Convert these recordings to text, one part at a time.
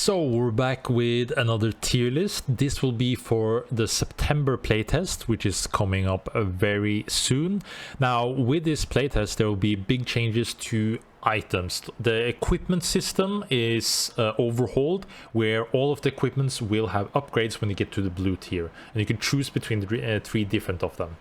So we're back with another tier list. This will be for the September playtest, which is coming up very soon. Now with this playtest there will be big changes to items. The equipment system is overhauled, where all of the equipments will have upgrades when you get to the blue tier, and you can choose between the three different of them.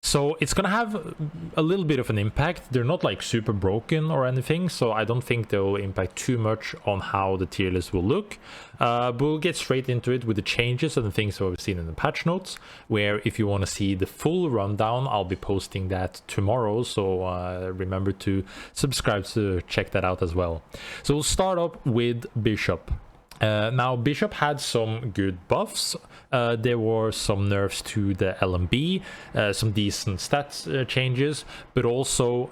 So it's gonna have a little bit of an impact. They're not like super broken or anything, so I don't think they'll impact too much on how the tier list will look. But we'll get straight into it with the changes and the things that we've seen in the patch notes, where if you want to see the full rundown, I'll be posting that tomorrow, so remember to subscribe to check that out as well. So we'll start up with Bishop. Now Bishop had some good buffs. There were some nerfs to the LMB, some decent stats changes, but also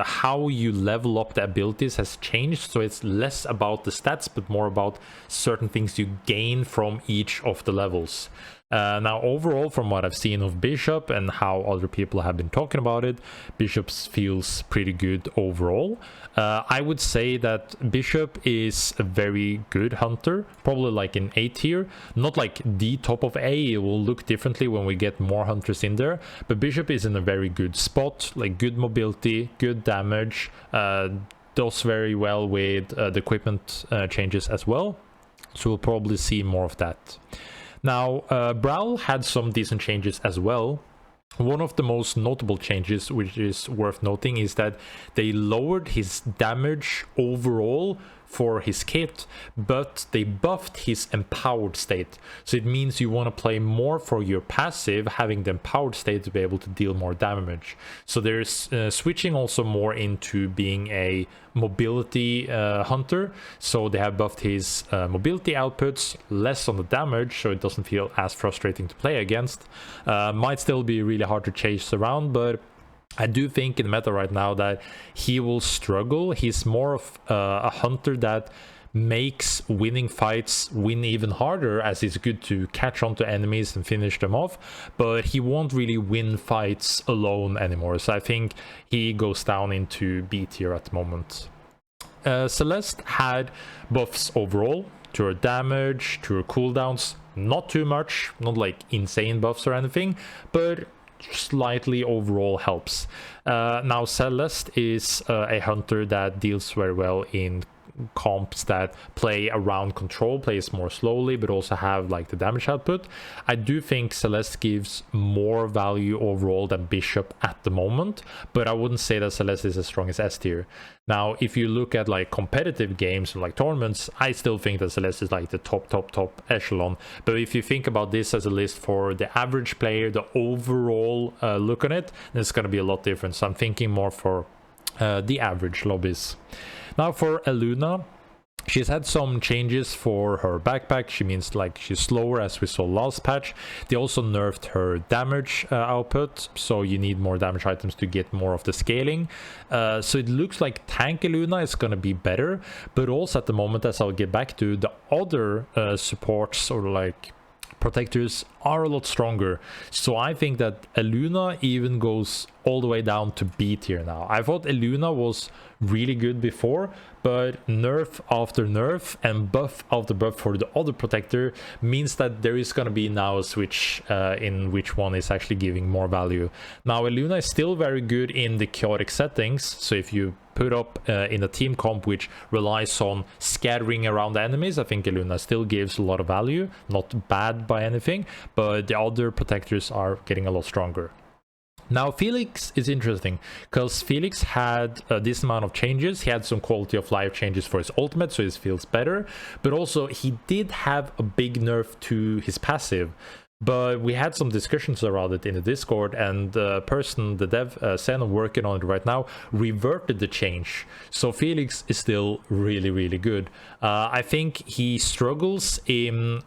how you level up the abilities has changed, so it's less about the stats but more about certain things you gain from each of the levels. Now overall, from what I've seen of Bishop and how other people have been talking about it, Bishop feels pretty good overall. I would say that Bishop is a very good hunter, probably like in A tier, not like the top of A. It will look differently when we get more hunters in there, but Bishop is in a very good spot, like good mobility, good damage, does very well with the equipment changes as well, so we'll probably see more of that. Now, Brall had some decent changes as well. One of the most notable changes, which is worth noting, is that they lowered his damage overall for his kit, but they buffed his empowered state. So it means you want to play more for your passive, having the empowered state to be able to deal more damage. So there's switching also more into being a mobility hunter. So they have buffed his mobility outputs, less on the damage, so it doesn't feel as frustrating to play against. Might still be really hard to chase around, but I do think in the meta right now that he will struggle. He's more of a hunter that makes winning fights win even harder, as it's good to catch onto enemies and finish them off, but he won't really win fights alone anymore. So I think he goes down into B tier at the moment. Celeste had buffs overall to her damage, to her cooldowns, not too much, not like insane buffs or anything, but slightly overall helps. Now Celeste is a hunter that deals very well in comps that play around control, plays more slowly, but also have like the damage output. I do think Celeste gives more value overall than Bishop at the moment, but I wouldn't say that Celeste is as strong as S tier. Now, if you look at like competitive games or like tournaments, I still think that Celeste is like the top echelon. But if you think about this as a list for the average player, the overall look on it, then it's going to be a lot different. So I'm thinking more for the average lobbies. Now for Elluna, she's had some changes for her backpack. She means like she's slower, as we saw last patch. They also nerfed her damage output, so you need more damage items to get more of the scaling. So it looks like tank Elluna is going to be better, but also at the moment, as I'll get back to, the other supports or like protectors are a lot stronger. So I think that Elluna even goes all the way down to B tier now. I thought Elluna was really good before, but nerf after nerf and buff after buff for the other protector means that there is going to be now a switch in which one is actually giving more value. Now Elluna is still very good in the chaotic settings, so if you put up in a team comp which relies on scattering around the enemies, I think Elluna still gives a lot of value. Not bad by anything, but the other protectors are getting a lot stronger. Now Felix is interesting because Felix had this amount of changes. He had some quality of life changes for his ultimate, so he feels better, but also he did have a big nerf to his passive. But we had some discussions around it in the Discord, and the person, the dev, Sen, working on it right now, reverted the change. So Felix is still really good. I think he struggles in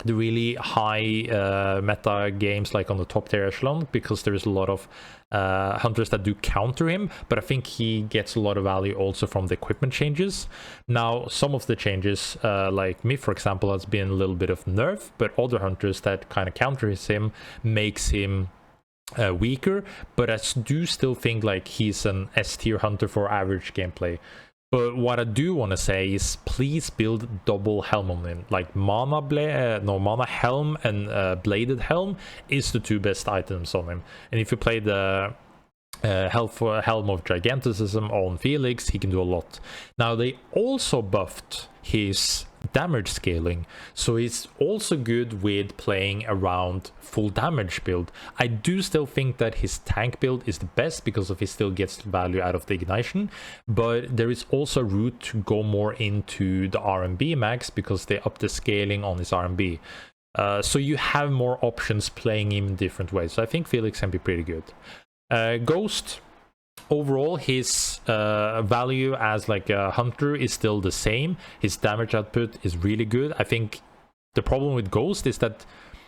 the really high meta games, like on the top tier echelon, because there's a lot of hunters that do counter him, but I think he gets a lot of value also from the equipment changes. Now some of the changes, like me for example, has been a little bit of nerf, but other hunters that kind of counters him makes him weaker, but I do still think like he's an S tier hunter for average gameplay. But what I do want to say is please build double helm on him. Like mana helm and bladed helm is the two best items on him. And if you play the helm of giganticism on Felix, he can do a lot. Now they also buffed his damage scaling, so it's also good with playing around full damage build. I do still think that his tank build is the best because of he still gets value out of the ignition, but there is also a route to go more into the RMB max because they up the scaling on his RMB. So you have more options playing him in different ways. So I think Felix can be pretty good. Ghost, overall his value as like a hunter is still the same. His damage output is really good. I think the problem with Ghost is that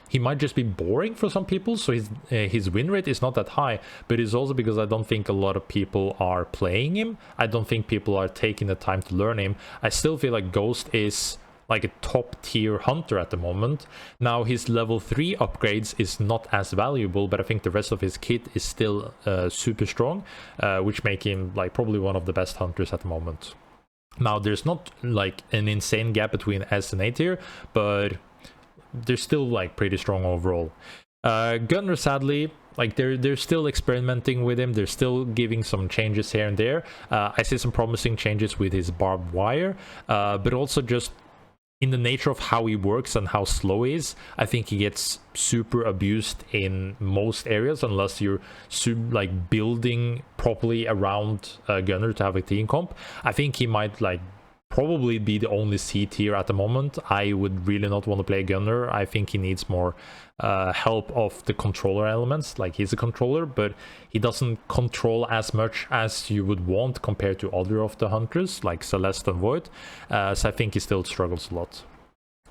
he might just be boring for some people, so his win rate is not that high, but it's also because I don't think a lot of people are playing him. I don't think people are taking the time to learn him. I still feel like Ghost is like a top tier hunter at the moment. Now his level 3 upgrades is not as valuable, but I think the rest of his kit is still super strong, which make him like probably one of the best hunters at the moment. Now there's not like an insane gap between S and A tier, but they're still like pretty strong overall. Gunner, sadly, like they're still experimenting with him. They're still giving some changes here and there. I see some promising changes with his barbed wire, but also just in the nature of how he works and how slow he is, I think he gets super abused in most areas unless you're like building properly around Gunner to have a team comp. I think he might like probably be the only C tier at the moment. I would really not want to play Gunner. I think he needs more help of the controller elements. Like he's a controller, but he doesn't control as much as you would want compared to other of the hunters like Celeste and Void. So I think he still struggles a lot.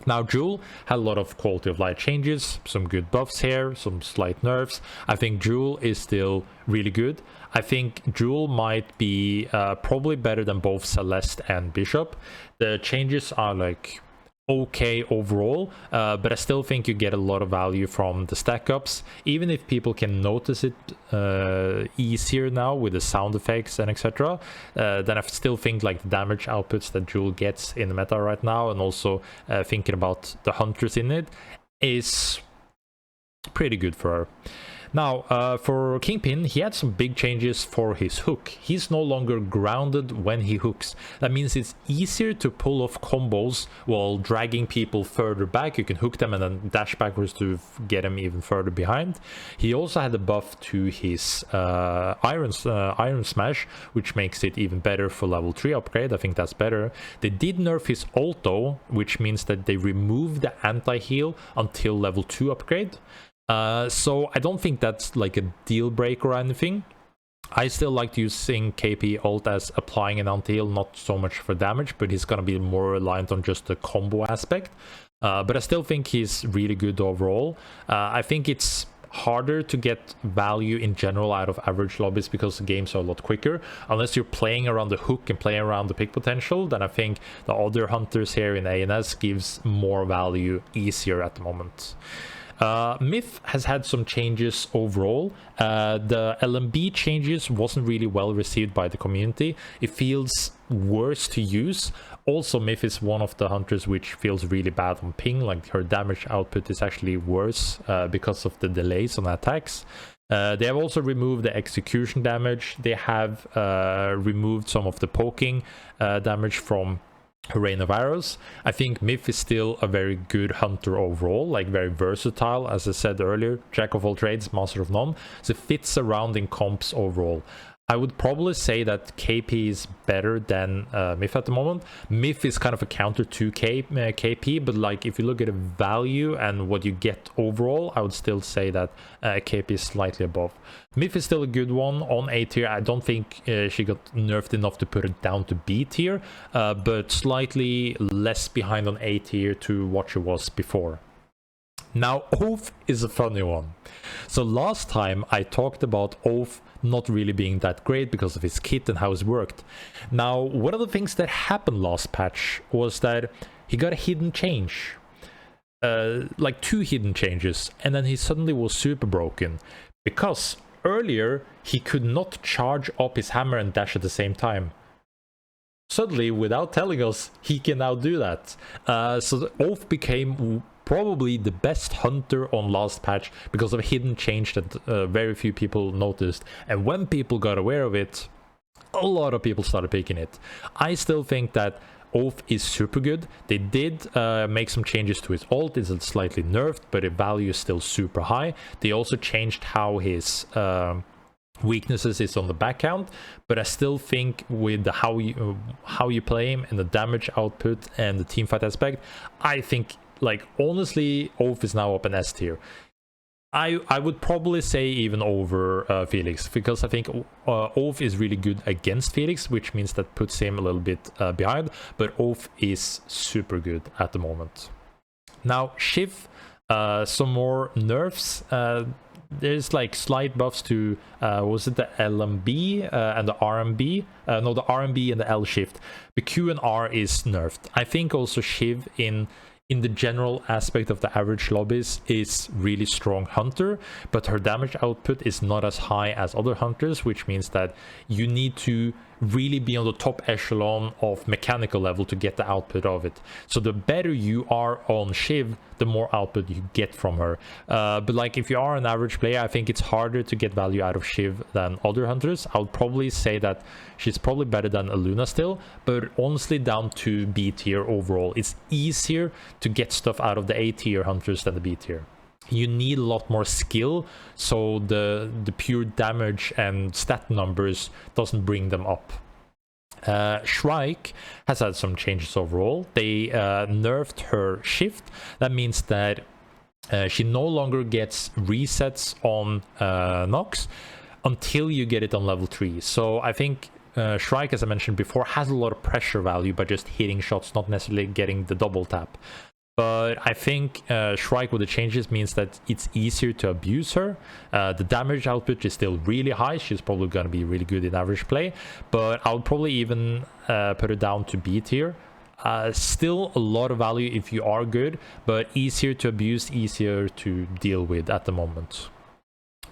Now Joule had a lot of quality of life changes, some good buffs here, some slight nerfs. I think Joule is still really good. I think Joule might be probably better than both Celeste and Bishop. The changes are like okay overall, but I still think you get a lot of value from the stack ups, even if people can notice it easier now with the sound effects and etc. Then I still think like the damage outputs that Joule gets in the meta right now, and also thinking about the hunters in it, is pretty good for her. Now, for Kingpin, he had some big changes for his hook. He's no longer grounded when he hooks. That means it's easier to pull off combos while dragging people further back. You can hook them and then dash backwards to get them even further behind. He also had a buff to his Iron Smash, which makes it even better for level 3 upgrade. I think that's better. They did nerf his ult though, which means that they removed the anti-heal until level 2 upgrade. So I don't think that's like a deal breaker or anything. I still like using KP ult as applying an anti-heal, not so much for damage, but he's gonna be more reliant on just the combo aspect. But I still think he's really good overall. I think it's harder to get value in general out of average lobbies because the games are a lot quicker. Unless you're playing around the hook and playing around the pick potential, then I think the other hunters here in ANS gives more value easier at the moment. Myth has had some changes overall. The LMB changes wasn't really well received by the community. It feels worse to use. Also, Myth is one of the hunters which feels really bad on ping, like her damage output is actually worse because of the delays on attacks. They have also removed the execution damage. They have removed some of the poking damage from Rain of Arrows. I think Myth is still a very good hunter overall, like very versatile, as I said earlier, jack of all trades, master of none, so it fits around in comps overall. I would probably say that KP is better than Myth at the moment. Myth is kind of a counter to KP, but like if you look at the value and what you get overall, I would still say that KP is slightly above. Myth is still a good one on A tier. I don't think she got nerfed enough to put it down to B tier, but slightly less behind on A tier to what she was before. Now, Oath is a funny one. So last time I talked about Oath not really being that great because of his kit and how it worked. Now, one of the things that happened last patch was that he got a hidden change. Like 2 hidden changes, and then he suddenly was super broken. Because earlier, he could not charge up his hammer and dash at the same time. suddenly, without telling us, he can now do that. So Oath became probably the best hunter on last patch because of a hidden change that very few people noticed. And when people got aware of it, a lot of people started picking it. I still think that Oath is super good. They did make some changes to his ult. It's slightly nerfed, but the value is still super high. They also changed how his weaknesses is on the back count, but I still think with the how you play him and the damage output and the teamfight aspect, I think, like, honestly, Oath is now up in S tier. I would probably say even over Felix, because I think Oath is really good against Felix, which means that puts him a little bit behind, but Oath is super good at the moment. Now, Shiv, some more nerfs. There's like slight buffs to, was it the LMB and the RMB? No, the RMB and the L shift. The Q and R is nerfed. I think also Shiv in the general aspect of the average lobbies is really strong hunter, but her damage output is not as high as other hunters, which means that you need to really be on the top echelon of mechanical level to get the output of it. So the better you are on Shiv, the more output you get from her. But like if you are an average player, I think it's harder to get value out of Shiv than other hunters. I would probably say that she's probably better than Elluna still, but honestly down to B tier overall. It's easier to get stuff out of the A tier hunters than the B tier. You need a lot more skill, so the pure damage and stat numbers doesn't bring them up. Shrike has had some changes overall. They nerfed her shift. That means that she no longer gets resets on Nox until you get it on level 3. So I think Shrike, as I mentioned before, has a lot of pressure value by just hitting shots, not necessarily getting the double tap. But I think Shrike with the changes means that it's easier to abuse her. The damage output is still really high. She's probably going to be really good in average play. But I would probably even put her down to B tier. Still a lot of value if you are good, but easier to abuse, easier to deal with at the moment.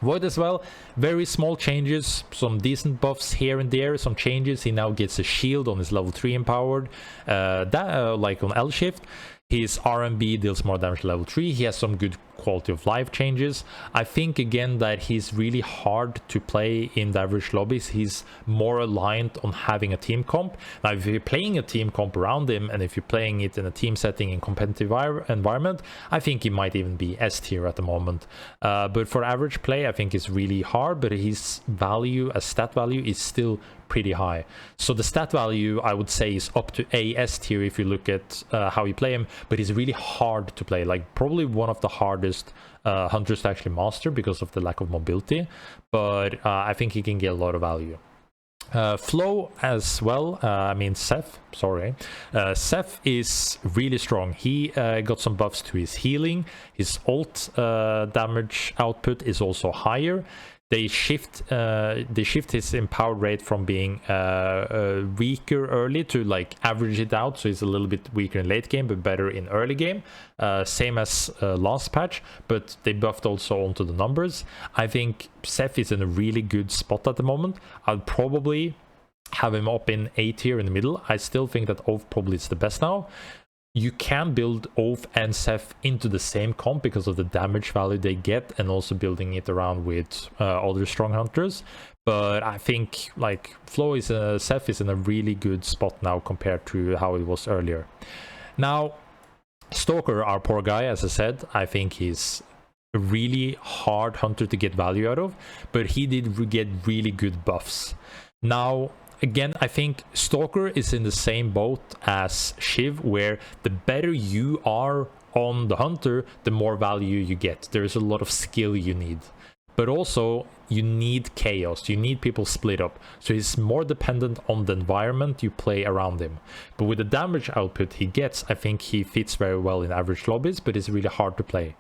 Void as well, very small changes, some decent buffs here and there, some changes. He now gets a shield on his level 3 empowered, like on L shift. His RMB deals more damage level 3. He has some good quality of life changes. I think again that he's really hard to play in the average lobbies. He's more aligned on having a team comp. Now if you're playing a team comp around him, and if you're playing it in a team setting in competitive environment, I think he might even be S tier at the moment. But for average play, I think it's really hard, but his value as stat value is still pretty high. So the stat value I would say is up to AS tier if you look at how you play him, but he's really hard to play, like probably one of the hardest hunters to actually master because of the lack of mobility, but I think he can get a lot of value. Flow as well, I mean Zeph, sorry. Zeph is really strong. He got some buffs to his healing. His ult damage output is also higher. They shift his empowered rate from being weaker early to like average it out, so he's a little bit weaker in late game but better in early game, same as last patch, but they buffed also onto the numbers. I think Zeph is in a really good spot at the moment. I'd probably have him up in A tier in the middle. I still think that Oath probably is the best now. You can build Oath and Zeph into the same comp because of the damage value they get, and also building it around with other strong hunters. But I think like Zeph is in a really good spot now compared to how it was earlier. Now, Stalker, our poor guy, as I said, I think he's a really hard hunter to get value out of, but he did get really good buffs. Now, again, I think Stalker is in the same boat as Shiv, where the better you are on the hunter, the more value you get. There is a lot of skill you need. But also, you need chaos. You need people split up. So he's more dependent on the environment you play around him. But with the damage output he gets, I think he fits very well in average lobbies, but it's really hard to play.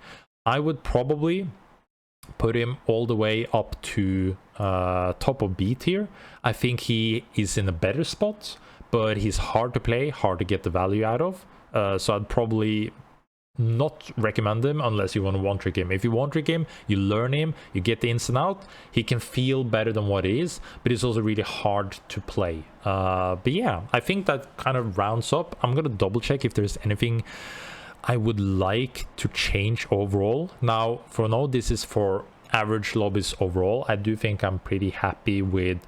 I would probably put him all the way up to top of B tier. I think he is in a better spot, but he's hard to play, hard to get the value out of. So I'd probably not recommend him unless you want to one trick him. If you one trick him, you learn him, you get the ins and out, he can feel better than what he is, but it's also really hard to play. But yeah, I think that kind of rounds up. I'm gonna double check if there's anything I would like to change overall. Now for now, this is for average lobbies overall. I do think I'm pretty happy with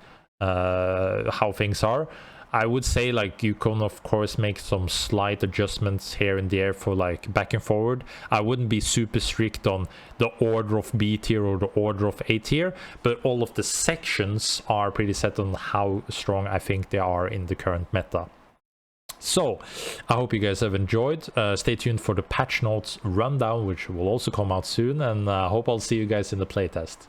how things are. I would say like you can of course make some slight adjustments here and there for like back and forward. I wouldn't be super strict on the order of B tier or the order of A tier, but all of the sections are pretty set on how strong I think they are in the current meta. So I hope you guys have enjoyed. Stay tuned for the patch notes rundown, which will also come out soon, and I hope I'll see you guys in the playtest.